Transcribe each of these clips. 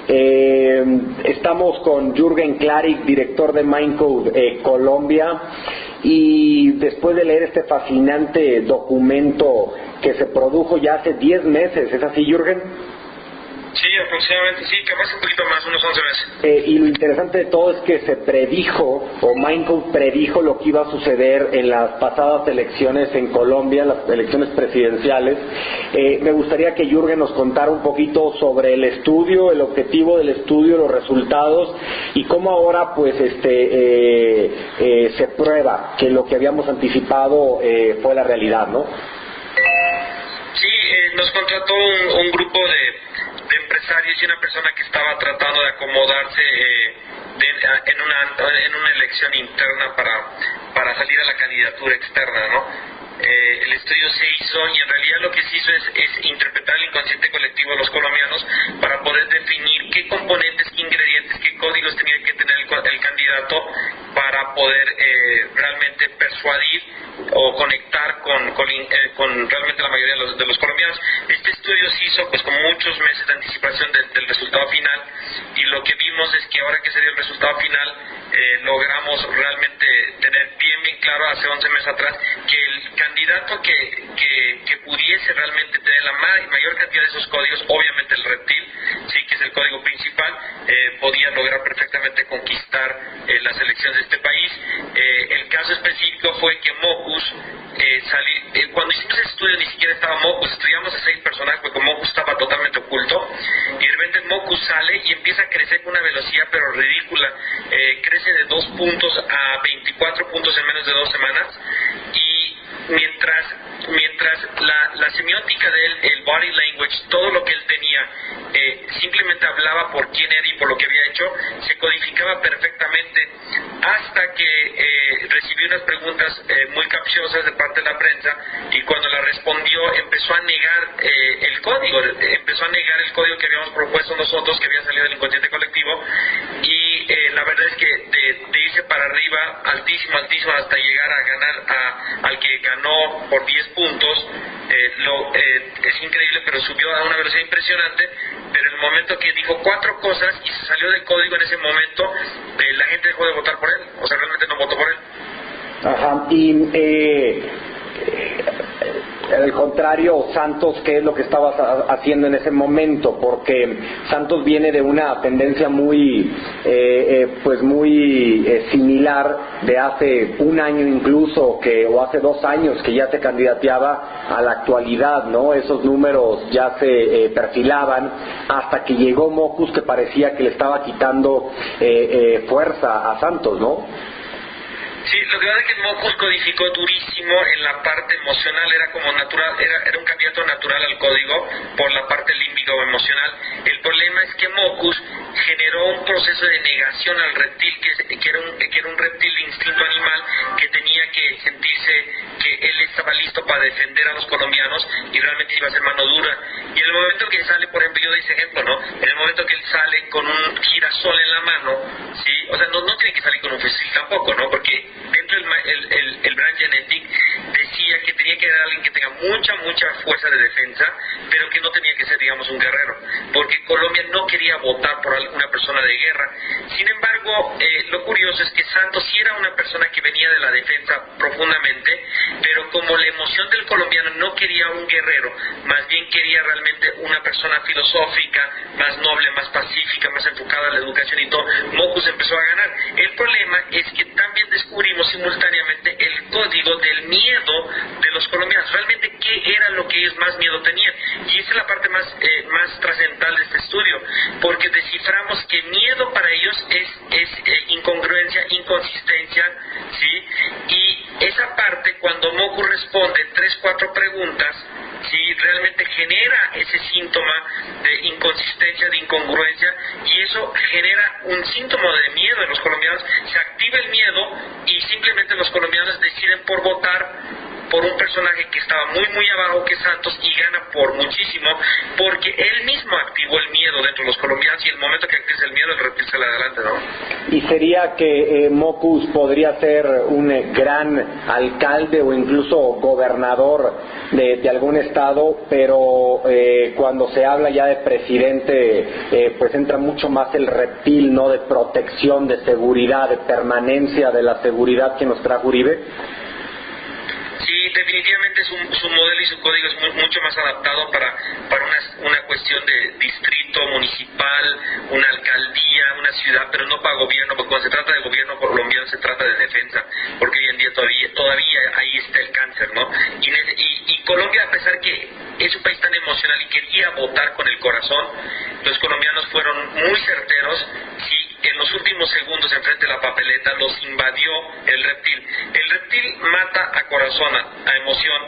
Eh, Estamos con Jürgen Klarik, director de Mindcode Colombia, y después de leer este fascinante documento que se produjo ya hace 10 meses, ¿es así, Jürgen? Sí, aproximadamente, sí, capaz un poquito más, unos 11 meses. Y lo interesante de todo es que se predijo, o Mindcode predijo lo que iba a suceder en las pasadas elecciones en Colombia, las elecciones presidenciales. Me gustaría que Jürgen nos contara un poquito sobre el estudio, el objetivo del estudio, los resultados, y cómo ahora pues se prueba que lo que habíamos anticipado fue la realidad, ¿no? Sí, nos contrató un grupo de empresarios y una persona que estaba tratando de acomodarse en una elección interna para salir a la candidatura externa, ¿no? El estudio se hizo y en realidad lo que se hizo es interpretar el inconsciente colectivo de los colombianos para poder definir qué componentes, qué ingredientes, qué códigos tenía que tener el candidato para poder realmente persuadir o conectar con realmente la mayoría de los colombianos. Este estudio se hizo pues con muchos meses de anticipación del resultado final, y lo que vimos es que ahora que se dio el resultado final logramos realmente tener bien claro hace 11 meses atrás que el candidato que pudiese realmente tener la mayor cantidad de esos códigos, obviamente el reptil, sí, que es el código principal, podía lograr perfectamente conquistar las elecciones de este país. El caso específico fue que Mocus cuando hicimos ese estudio ni siquiera estaba Mocus, estudiamos a 6 personajes porque Mocus estaba totalmente oculto, y de repente Mocus sale y empieza a crecer con una velocidad pero ridícula, crece de 2 puntos a 24 puntos en menos de 2 semanas, y mientras la semiótica de él, el body language, todo lo que él tenía, simplemente hablaba por quién era y por lo que había hecho, se codificaba perfectamente, hasta que recibió unas preguntas muy capciosas de parte de la prensa, y cuando la respondió empezó a negar el código que habíamos propuesto nosotros, que había salido del inconsciente colectivo, y la verdad es que de irse para arriba altísimo hasta llegar a ganar al que ganó por 10 puntos, es increíble, pero subió a una velocidad impresionante. Pero en el momento que dijo 4 cosas y se salió del código, en ese momento la gente dejó de votar por él, o sea, realmente no votó por él. Ajá, y al contrario, Santos, ¿qué es lo que estabas haciendo en ese momento? Porque Santos viene de una tendencia muy similar de hace un año incluso, o hace 2 años que ya se candidateaba a la actualidad, ¿no? Esos números ya se perfilaban hasta que llegó Mocus, que parecía que le estaba quitando fuerza a Santos, ¿no? Sí, lo que pasa es que Mocus codificó durísimo en la parte emocional, era como natural, era un candidato natural al código por la parte límbica o emocional. El problema es que Mocus generó un proceso de negación al reptil, que era un reptil de instinto animal, que tenía que sentirse que él estaba listo para defender a los colombianos y realmente iba a ser mano dura. Y en el momento que sale, por ejemplo, yo doy ese ejemplo, ¿no? En el momento que él sale con un girasol en la mano, ¿sí? O sea, no tiene que salir con un fusil tampoco, ¿no? Porque dentro el Brand Genetic decía que tenía que ser alguien que tenga mucha fuerza de defensa, pero que no tenía que ser, digamos, un guerrero, porque Colombia no quería votar por una persona de guerra. Sin embargo, lo curioso es que Santos sí era una persona que venía de la defensa profundamente, pero como la emoción del colombiano no quería un guerrero, más bien quería realmente una persona filosófica, más noble, más pacífica, más enfocada a la educación y todo, Mocus empezó a ganar. El problema es que también descubrimos simultáneamente el código del miedo de los colombianos, realmente qué era lo que ellos más miedo tenían, y esa es la parte más trascendental de este estudio, porque desciframos que miedo para ellos es incongruencia, inconsistencia, ¿sí? Y esa parte, cuando Mocus responde 3-4 preguntas, ¿sí? Realmente genera ese síntoma de inconsistencia, de incongruencia, y eso genera un síntoma de miedo en los colombianos. Se activa el miedo y simplemente los colombianos deciden por votar por un personaje que estaba muy abajo que Santos y gana por muchísimo, porque él mismo activó el miedo dentro de los colombianos y el momento que activa el miedo el reptil sale adelante, ¿no? Y sería que Mockus podría ser un gran alcalde o incluso gobernador de algún estado, pero cuando se habla ya de presidente, pues entra mucho más el reptil, ¿no? De protección, de seguridad, de permanencia de la seguridad que nos trajo Uribe. Sí, definitivamente su modelo y su código es mucho más adaptado para una cuestión de distrito, municipal, una alcaldía, una ciudad, pero no para gobierno, porque cuando se trata de gobierno colombiano se trata de defensa, porque hoy en día todavía ahí está el cáncer, ¿no? Y Colombia, a pesar que es un país tan emocional y quería votar con el corazón, los colombianos fueron muy certeros, sí, en los últimos segundos enfrente de la papeleta los invadió el reptil. El reptil mata a corazón, a emoción,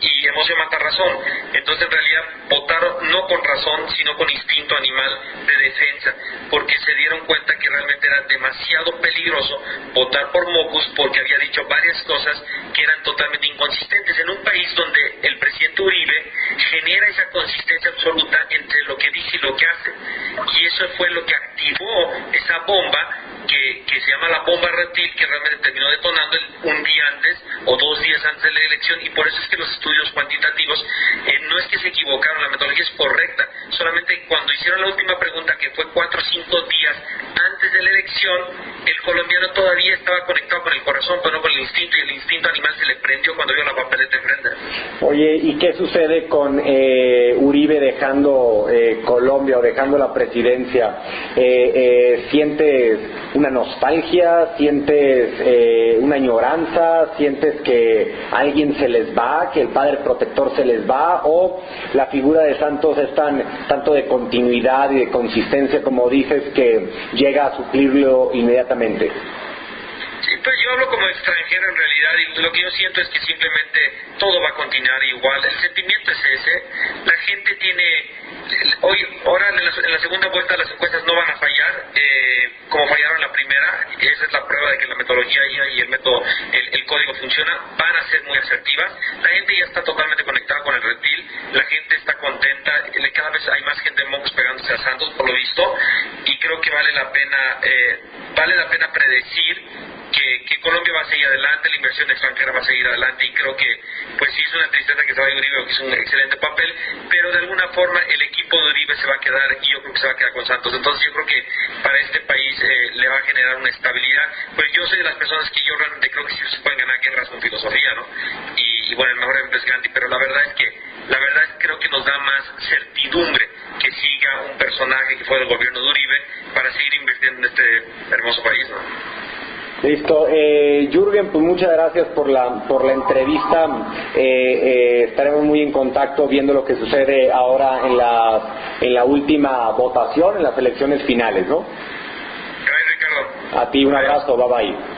y emoción mata razón. Entonces en realidad votaron no con razón, sino con instinto animal de defensa, porque se dieron cuenta que realmente era demasiado peligroso votar por Mockus, porque había dicho varias cosas que eran totalmente inconsistentes en un país donde el presidente Uribe genera esa consistencia absoluta entre lo que dice y lo que hace, y eso fue lo que activó esa bomba que se llama la bomba reptil, que realmente terminó detonando un día antes o 2 días antes de la elección. Y por eso es que los estudios cuantitativos no es que se equivocaron, la metodología es correcta, solamente cuando hicieron la última pregunta, que fue 4 o 5 días antes de la elección, el colombiano todavía estaba conectado con el corazón, pero no con el instinto, y el instinto animal se le prendió cuando vio la papeleta enfrente. Oye, ¿y qué sucede con Uribe dejando Colombia o dejando la presidencia? ¿Sientes una nostalgia? ¿Sientes una añoranza? ¿Sientes que alguien se les va, que el padre protector se les va? ¿O la figura de Santos es tanto de continuidad y de consistencia, como dices, que llega a suplirlo inmediatamente? Sí, pues yo hablo como extranjero en realidad, y lo que yo siento es que simplemente todo va a continuar igual. El sentimiento es ese. La gente ahora en la segunda vuelta las encuestas no van a fallar, como fallaron en la primera. Esa es la prueba de que la metodología y el método, el código funciona. Van a ser muy asertivas. La gente ya está totalmente conectada con el reptil. La gente está contenta. Cada vez hay más gente en Mockus pegándose a Santos, por lo visto, y creo que vale la pena predecir que Colombia va a seguir adelante, la inversión extranjera va a seguir adelante, y creo que pues sí es una tristeza que se vaya Uribe, que hizo un excelente papel, pero de alguna forma el equipo de Uribe se va a quedar, y yo creo que se va a quedar con Santos. Entonces yo creo que para este país le va a generar una estabilidad. Pues yo soy de las personas que yo realmente creo que sí se pueden ganar guerras con filosofía, ¿no? Y bueno, el mejor ejemplo es Gandhi, pero la verdad es creo que nos da más certidumbre que siga un personaje que fue del gobierno de Uribe para seguir invirtiendo en este hermoso país, ¿no? Listo. Jürgen, pues muchas gracias por la entrevista. Estaremos muy en contacto viendo lo que sucede ahora en la última votación, en las elecciones finales, ¿no? Gracias, Ricardo. A ti un abrazo, bye bye.